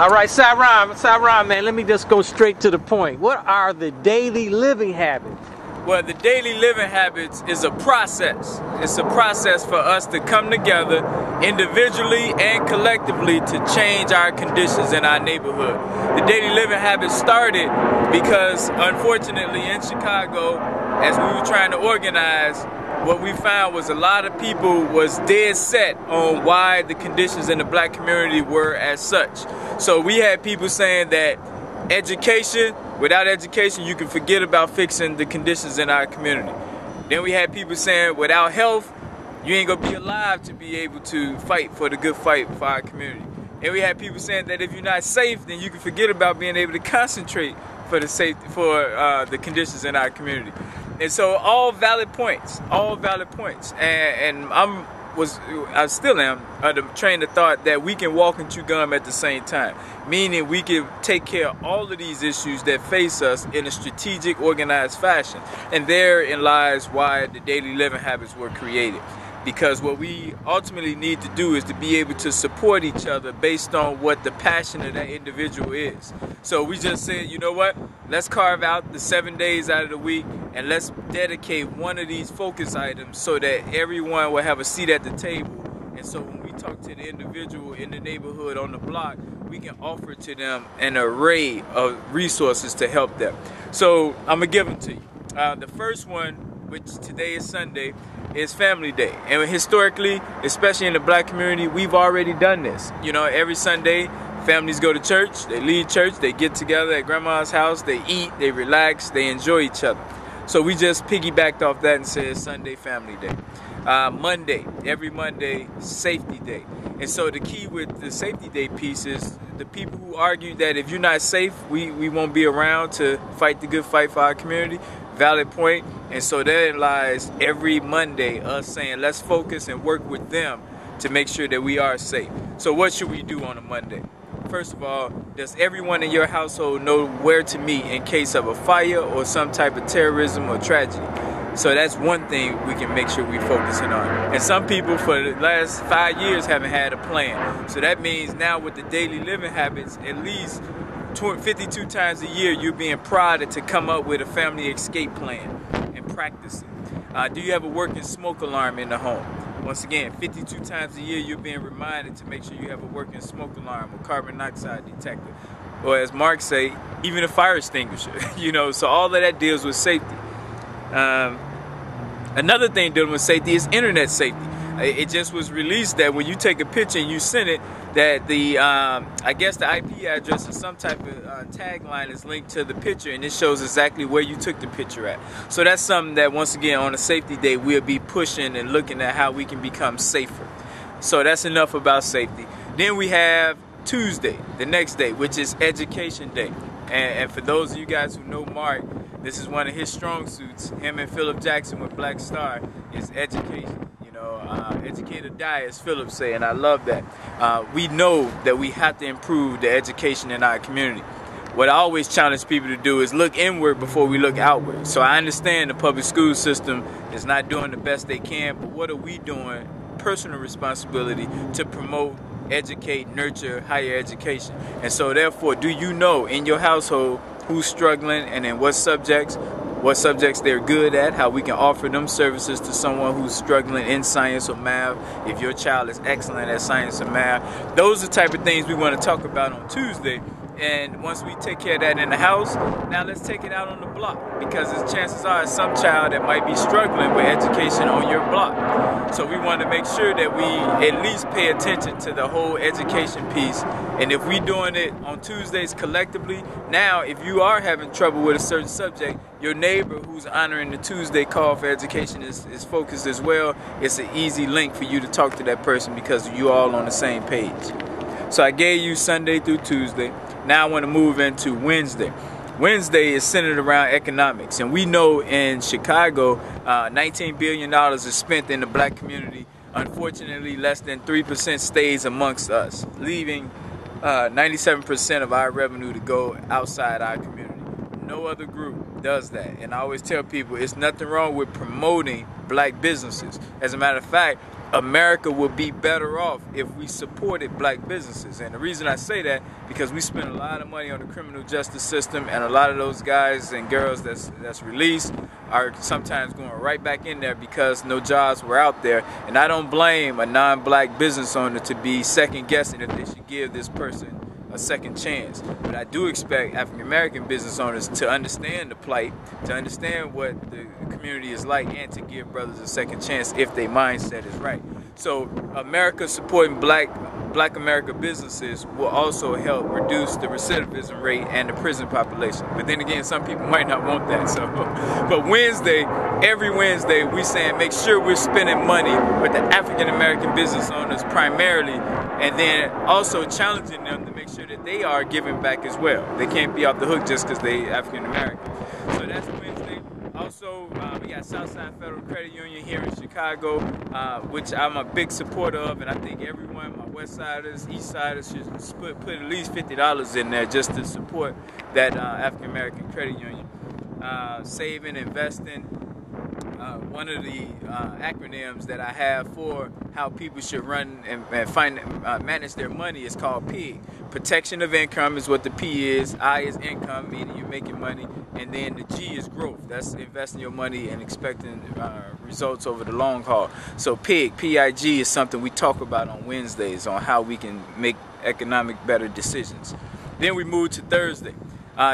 All right, Syron, man, let me just go straight to the point. What are the daily living habits? Well, the daily living habits is a process. It's a process for us to come together individually and collectively to change our conditions in our neighborhood. The daily living habits started because, unfortunately, in Chicago, as we were trying to organize, what we found was a lot of people was dead set on why the conditions in the black community were as such. So we had people saying that without education, you can forget about fixing the conditions in our community. Then we had people saying without health, you ain't gonna be alive to be able to fight for the good fight for our community. And we had people saying that if you're not safe, then you can forget about being able to concentrate for the conditions in our community. And so all valid points. And I still am under the train of thought that we can walk and chew gum at the same time, meaning we can take care of all of these issues that face us in a strategic, organized fashion. And therein lies why the daily living habits were created. Because what we ultimately need to do is to be able to support each other based on what the passion of that individual is. So we just said, you know what, let's carve out the 7 days out of the week and let's dedicate one of these focus items so that everyone will have a seat at the table. And so when we talk to the individual in the neighborhood on the block, we can offer to them an array of resources to help them. So I'm gonna give them to you. The first one, which today is Sunday, is Family Day. And historically, especially in the black community, we've already done this. You know, every Sunday, families go to church, they leave church, they get together at grandma's house, they eat, they relax, they enjoy each other. So we just piggybacked off that and said Sunday Family Day. Monday, every Monday, Safety Day. And so the key with the Safety Day piece is the people who argue that if you're not safe, we won't be around to fight the good fight for our community. Valid point. And so therein lies every Monday us saying let's focus and work with them to make sure that we are safe. So what should we do on a Monday? First of all, does everyone in your household know where to meet in case of a fire or some type of terrorism or tragedy? So that's one thing we can make sure we're focusing on. And some people for the last 5 years haven't had a plan. So that means now with the daily living habits, at least 52 times a year you're being prodded to come up with a family escape plan and practice it. Do you have a working smoke alarm in the home? Once again, 52 times a year you're being reminded to make sure you have a working smoke alarm or carbon monoxide detector. Or as Mark say, even a fire extinguisher. You know, so all of that deals with safety. Another thing dealing with safety is internet safety. It just was released that when you take a picture and you send it, that the I guess the IP address or some type of tagline is linked to the picture, and it shows exactly where you took the picture at. So that's something that once again on a safety day we'll be pushing and looking at how we can become safer. So that's enough about safety. Then we have Tuesday, the next day, which is Education Day. And for those of you guys who know Mark, this is one of his strong suits. Him and Philip Jackson with Black Star is education. Educate or die, as Philip say, and I love that. We know that we have to improve the education in our community. What I always challenge people to do is look inward before we look outward. So I understand the public school system is not doing the best they can, but what are we doing, personal responsibility, to promote, educate, nurture higher education? And so therefore, do you know in your household who's struggling and in what subjects they're good at, how we can offer them services to someone who's struggling in science or math, if your child is excellent at science or math. Those are the type of things we want to talk about on Tuesday. And once we take care of that in the house, now let's take it out on the block, because the chances are some child that might be struggling with education on your block. So we want to make sure that we at least pay attention to the whole education piece. And if we're doing it on Tuesdays collectively, now if you are having trouble with a certain subject, your neighbor who's honoring the Tuesday call for education is focused as well. It's an easy link for you to talk to that person because you all on the same page. So I gave you Sunday through Tuesday. Now I want to move into Wednesday. Wednesday is centered around economics. And we know in Chicago, $19 billion is spent in the black community. Unfortunately, less than 3% stays amongst us, leaving 97% of our revenue to go outside our community. No other group does that. And I always tell people it's nothing wrong with promoting black businesses. As a matter of fact, America would be better off if we supported black businesses. And the reason I say that, because we spend a lot of money on the criminal justice system, and a lot of those guys and girls that's released are sometimes going right back in there because no jobs were out there. And I don't blame a non-black business owner to be second guessing if they should give this person a second chance. But I do expect African American business owners to understand the plight, to understand what the community is like, and to give brothers a second chance if their mindset is right. So America supporting black America businesses will also help reduce the recidivism rate and the prison population. But then again, some people might not want that. So, but Wednesday, every Wednesday, we saying make sure we're spending money with the African American business owners primarily, and then also challenging them to make sure that they are giving back as well. They can't be off the hook just because they African American. So that's Wednesday. Also, we got Southside Federal Credit Union here in Chicago, which I'm a big supporter of, and I think everyone, my West Siders, East Siders, should put at least $50 in there just to support that African American credit union. Saving, investing. One of the acronyms that I have for how people should run and manage their money is called PIG. Protection of income is what the P is. I is income, meaning you're making money. And then the G is growth. That's investing your money and expecting results over the long haul. So PIG, P-I-G, is something we talk about on Wednesdays on how we can make economic better decisions. Then we move to Thursday.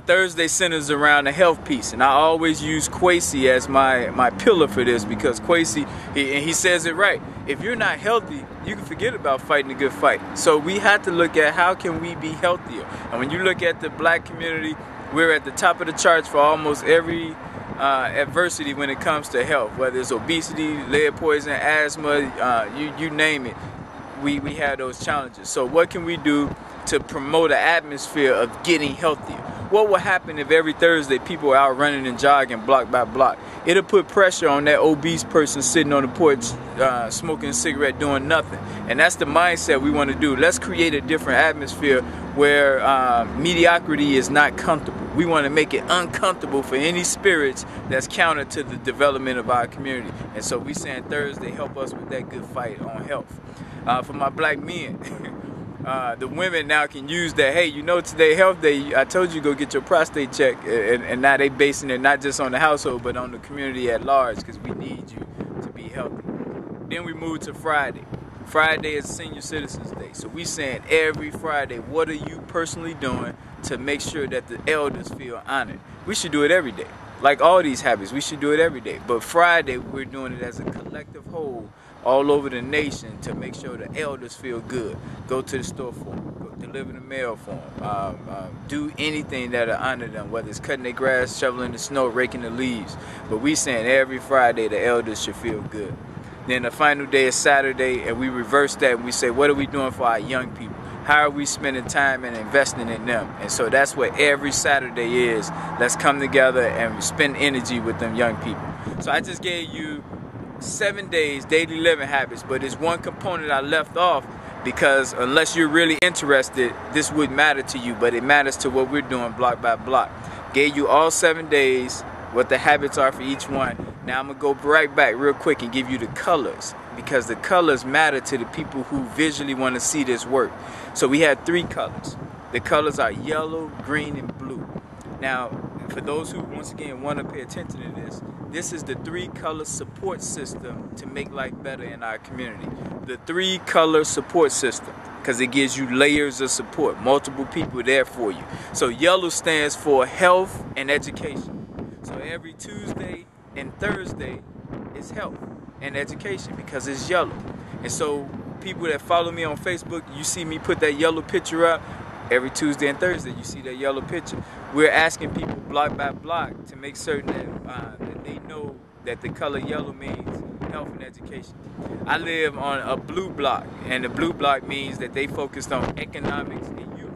Thursday centers around the health piece, and I always use Kwesi as my pillar for this, because Kwesi, he says it right. If you're not healthy, you can forget about fighting a good fight. So we have to look at how can we be healthier. And when you look at the black community, we're at the top of the charts for almost every adversity when it comes to health, whether it's obesity, lead poison, asthma, you name it. We have those challenges. So what can we do to promote an atmosphere of getting healthier? What will happen if every Thursday people are out running and jogging block by block? It'll put pressure on that obese person sitting on the porch smoking a cigarette doing nothing. And that's the mindset we want to do. Let's create a different atmosphere where mediocrity is not comfortable. We want to make it uncomfortable for any spirits that's counter to the development of our community. And so we saying Thursday, help us with that good fight on health. For my black men, the women now can use that. Hey, you know, today Health Day, I told you go get your prostate check, and now they basing it not just on the household but on the community at large, because we need you to be healthy. Then we move to Friday. Friday is Senior Citizens Day, so we saying every Friday, what are you personally doing to make sure that the elders feel honored? We should do it every day. Like all these habits, we should do it every day. But Friday, we're doing it as a collective whole all over the nation to make sure the elders feel good. Go to the store for them, go deliver the mail for them, do anything that'll honor them, whether it's cutting their grass, shoveling the snow, raking the leaves. But we saying every Friday the elders should feel good. Then the final day is Saturday, and we reverse that and we say, what are we doing for our young people? How are we spending time and investing in them? And so that's what every Saturday is. Let's come together and spend energy with them young people. So I just gave you 7 days, daily living habits, but there's one component I left off because unless you're really interested, this wouldn't matter to you, but it matters to what we're doing block by block. Gave you all 7 days, what the habits are for each one. Now I'm going to go right back real quick and give you the colors, because the colors matter to the people who visually want to see this work. So we have 3 colors. The colors are yellow, green, and blue. Now, for those who, once again, want to pay attention to this, this is the 3-color support system to make life better in our community. The 3-color support system, because it gives you layers of support, multiple people there for you. So yellow stands for health and education. So every Tuesday and Thursday is health and education because it's yellow. And so people that follow me on Facebook, you see me put that yellow picture up. Every Tuesday and Thursday, you see that yellow picture. We're asking people block by block to make certain that they know that the color yellow means health and education. I live on a blue block, and the blue block means that they focused on economics and youth.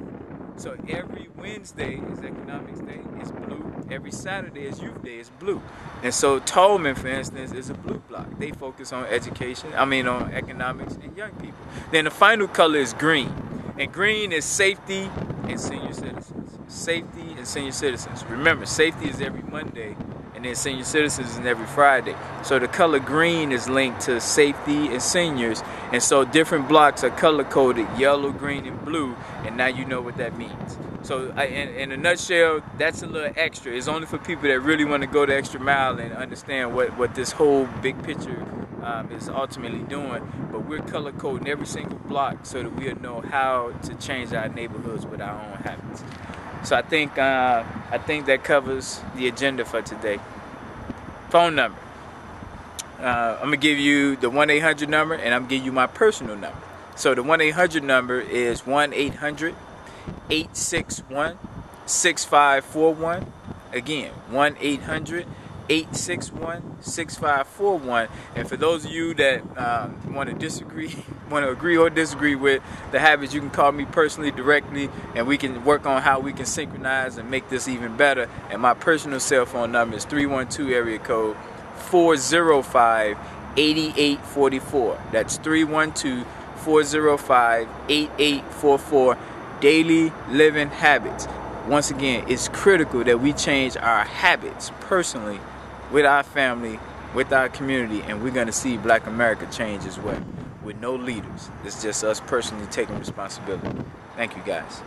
So every Wednesday is Economics Day, it's blue. Every Saturday is Youth Day, it's blue. And so Tolman, for instance, is a blue block. They focus on on economics and young people. Then the final color is green. And green is safety and senior citizens. Safety and senior citizens. Remember, safety is every Monday, and then senior citizens is every Friday. So the color green is linked to safety and seniors, and so different blocks are color coded yellow, green, and blue, and now you know what that means. So in a nutshell, that's a little extra. It's only for people that really want to go the extra mile and understand what this whole big picture is ultimately doing. But we're color coding every single block so that we'll know how to change our neighborhoods with our own habits. So I think that covers the agenda for today. Phone number. I'm gonna give you the 1-800 number, and I'm gonna give you my personal number. So the 1-800 number is 1-800-861-6541. Again, 1-800-861-6541. And for those of you that want to agree or disagree with the habits, you can call me personally, directly, and we can work on how we can synchronize and make this even better. And my personal cell phone number is 312 area code 405-8844. That's 312-405-8844. Daily living habits. Once again, it's critical that we change our habits personally, with our family, with our community, and we're going to see Black America change as well. With no leaders. It's just us personally taking responsibility. Thank you, guys.